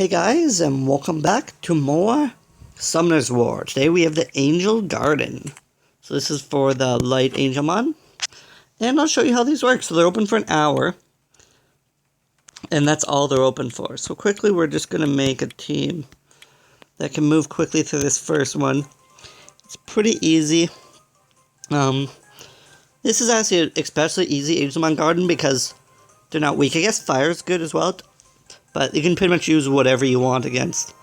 Hey guys, and welcome back to more Summoner's War. Today we have the Angel Garden. So this is for the light Angelmon. And I'll show you how these work. So they're open for an hour. And that's all they're open for. So quickly we're just going to make a team that can move quickly through this first one. It's pretty easy. This is actually an especially easy Angelmon Garden because they're not weak. I guess fire's good as well. But you can pretty much use whatever you want against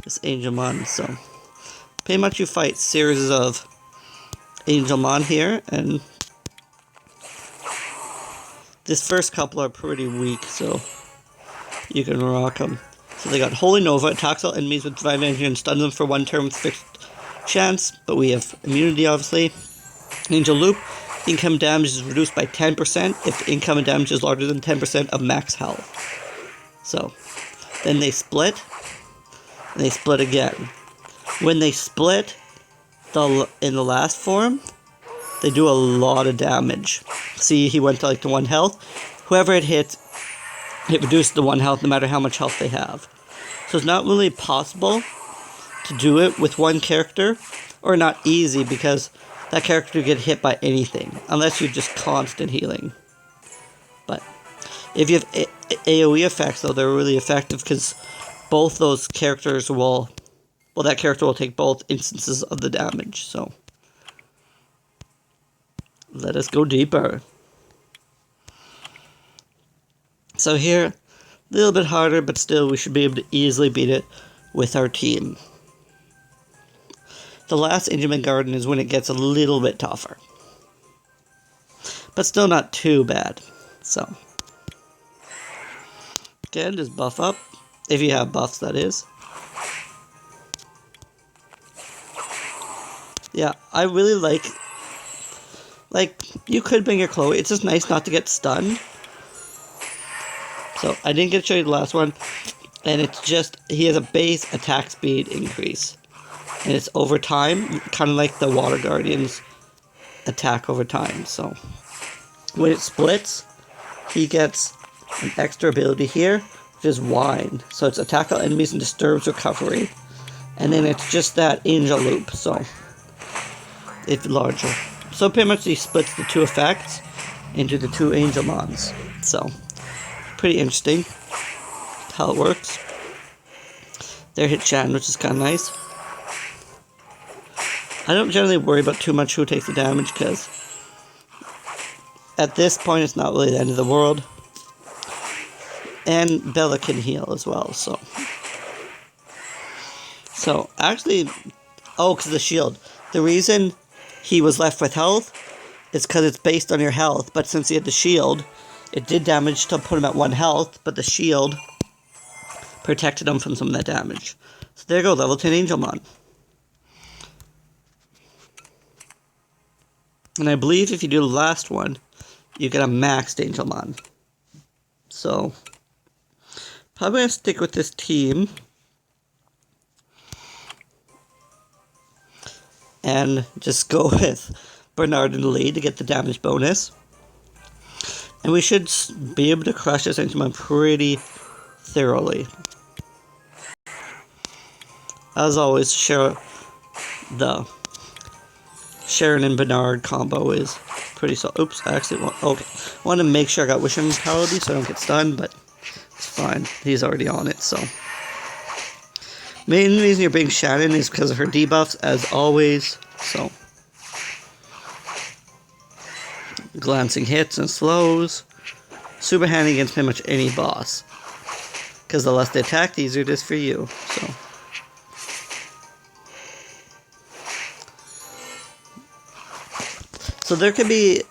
this Angelmon. So, pretty much you fight series of Angelmon here. And this first couple are pretty weak, so you can rock them. So they got Holy Nova, attacks all enemies with Divine Energy and stuns them for one turn with fixed chance. But we have immunity, obviously. Angel Loop, income damage is reduced by 10% if the incoming damage is larger than 10% of max health. So, then they split, and they split again. When they split, in the last form, they do a lot of damage. See, he went to like to 1 health. Whoever it hit, it reduced to 1 health no matter how much health they have. So it's not really possible to do it with one character, or not easy because that character get hit by anything, unless you're just constant healing. But if you have AoE effects, though, they're really effective because both those characters will... Well, that character will take both instances of the damage, so... Let us go deeper. So here, a little bit harder, but still we should be able to easily beat it with our team. The last Angelmon Garden is when it gets a little bit tougher. But still not too bad, so... Again, just buff up. If you have buffs, that is. Yeah, I really like, you could bring your Chloe. It's just nice not to get stunned. So, I didn't get to show you the last one. And it's just, he has a base attack speed increase. And it's over time, kind of like the Water Guardian's attack over time. So, when it splits, he gets an extra ability here, which is Wine. So it's attack all enemies and disturbs recovery. And then it's just that Angel Loop, so it's larger. So pretty much he splits the two effects into the two Angelmons. So, pretty interesting how it works. Their hit Shan, which is kind of nice. I don't generally worry about too much who takes the damage, because at this point it's not really the end of the world. And Bella can heal as well, so... So, actually... Oh, because of the shield. The reason he was left with health is because it's based on your health, but since he had the shield, it did damage to put him at 1 health, but the shield protected him from some of that damage. So there you go, level 10 Angelmon. And I believe if you do the last one, you get a maxed Angelmon. So... Probably going to stick with this team. And just go with Bernard in the lead to get the damage bonus. And we should be able to crush this Angelmon pretty thoroughly. As always, Sharon and Bernard combo is pretty solid. Oops, I actually want to make sure I got Wishing Mentality so I don't get stunned, but... It's fine. He's already on it, so. Main reason you're being Shannon is because of her debuffs, as always. So. Glancing hits and slows. Super handy against pretty much any boss. Because the less they attack, the easier it is for you. So. So there could be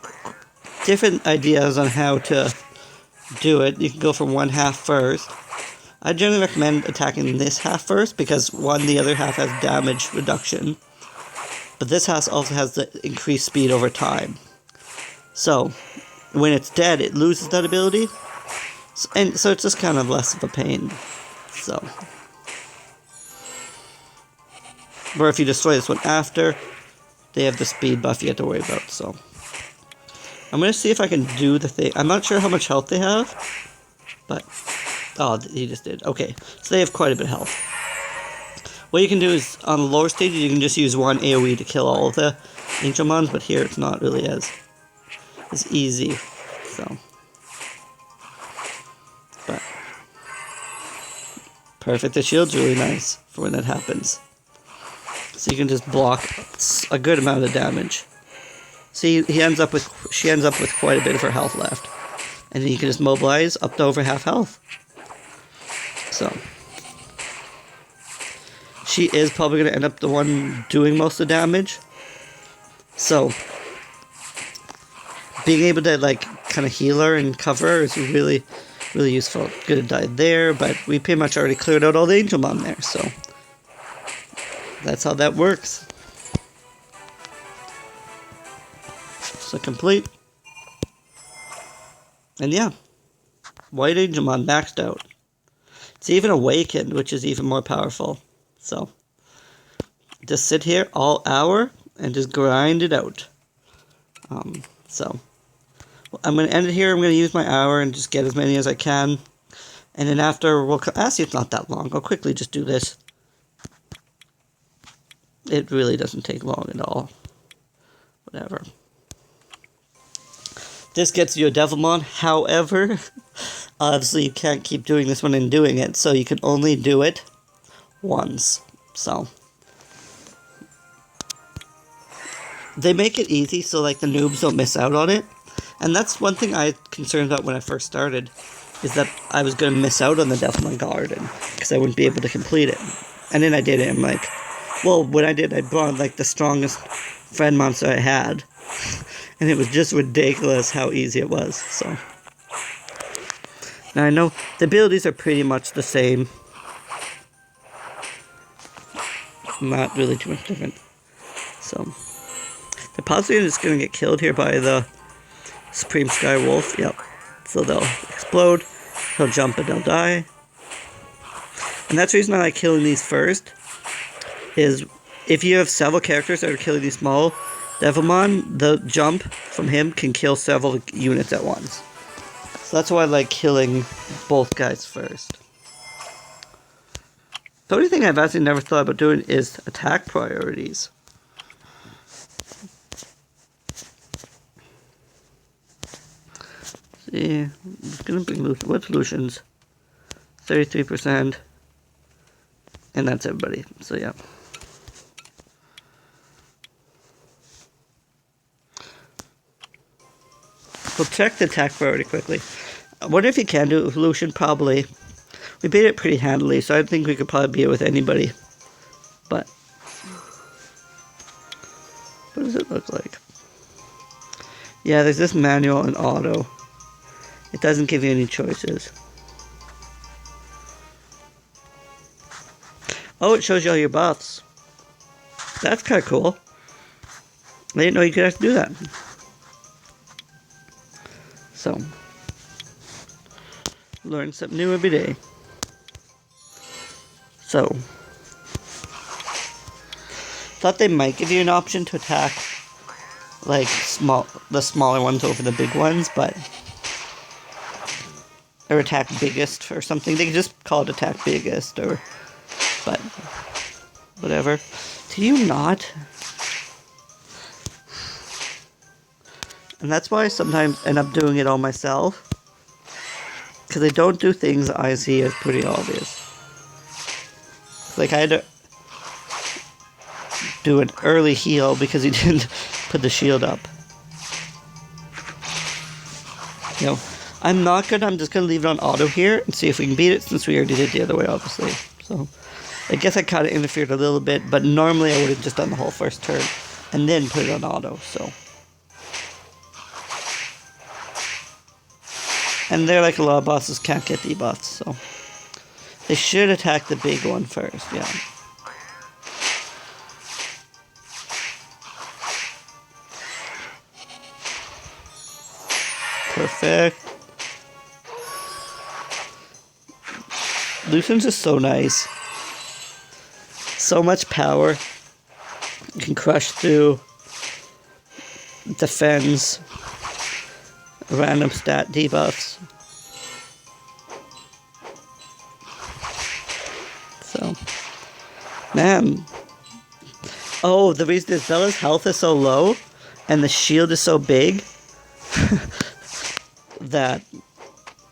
different ideas on how to do it. You can go for 1 half first. I generally recommend attacking this half first because the other half has damage reduction. But this half also has the increased speed over time. So, when it's dead, it loses that ability. So it's just kind of less of a pain. So. Or if you destroy this one after, they have the speed buff you have to worry about, so. I'm going to see if I can do the thing. I'm not sure how much health they have, but Oh, he just did. Okay, so they have quite a bit of health. What you can do is, on the lower stages, you can just use one AoE to kill all of the Angelmons, but here it's not really as easy, so. But perfect, the shield's really nice for when that happens. So you can just block a good amount of damage. See, she ends up with quite a bit of her health left. And then you can just mobilize up to over half health. So she is probably going to end up the one doing most of the damage. So being able to like kind of heal her and cover her is really, really useful. Could have died there, but we pretty much already cleared out all the Angelmon there, so that's how that works. So complete. And yeah, White Angelmon maxed out. It's even awakened, which is even more powerful. So just sit here all hour and just grind it out. So I'm going to end it here. I'm going to use my hour and just get as many as I can. And then after, actually it's not that long. I'll quickly just do this. It really doesn't take long at all. Whatever. This gets you a Devilmon. However, obviously you can't keep doing this one and doing it. So you can only do it once. So they make it easy so like the noobs don't miss out on it. And that's one thing I was concerned about when I first started, is that I was going to miss out on the Devilmon Garden because I wouldn't be able to complete it. And then I did it. I'm like, well, when I did, I brought like the strongest friend monster I had. And it was just ridiculous how easy it was. So now I know the abilities are pretty much the same. Not really too much different. So they're possibly just going to get killed here by the Supreme Sky Wolf. Yep. So they'll explode. He'll jump and they'll die. And that's the reason I like killing these first. Is if you have several characters that are killing these small Devilmon, the jump from him can kill several units at once. So that's why I like killing both guys first. The only thing I've actually never thought about doing is attack priorities. See, I'm just gonna bring what's Lucian's? 33%. And that's everybody. So yeah. We'll check the attack priority quickly. I wonder if you can do it with Lucian. Probably. We beat it pretty handily, so I think we could probably beat it with anybody. But what does it look like? Yeah, there's this manual and auto. It doesn't give you any choices. Oh, it shows you all your buffs. That's kind of cool. I didn't know you could have to do that. So, learn something new every day. So, thought they might give you an option to attack like the smaller ones over the big ones, but or attack biggest or something. They could just call it attack biggest or, but whatever. Do you not? And that's why I sometimes end up doing it all myself. Because I don't do things I see as pretty obvious. Like I had to do an early heal because he didn't put the shield up. You know, I'm just going to leave it on auto here and see if we can beat it since we already did the other way, obviously. So, I guess I kind of interfered a little bit, but normally I would have just done the whole first turn and then put it on auto, so. And they're like a lot of bosses can't get debuffs, so. They should attack the big one first, yeah. Perfect. Lucian's just so nice. So much power. You can crush through. Defends. Random stat debuffs. Man. Oh, the reason is Bella's health is so low and the shield is so big that...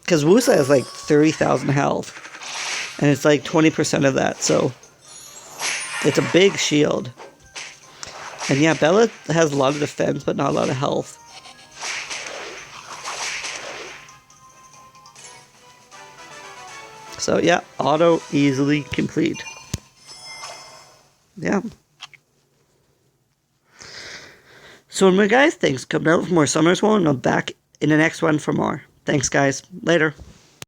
Because Wusa has like 30,000 health. And it's like 20% of that, so... It's a big shield. And yeah, Bella has a lot of defense, but not a lot of health. So yeah, auto easily complete. Yeah. So anyway guys, thanks. Come down for more Summer's One, and I'm back in the next one for more. Thanks guys. Later.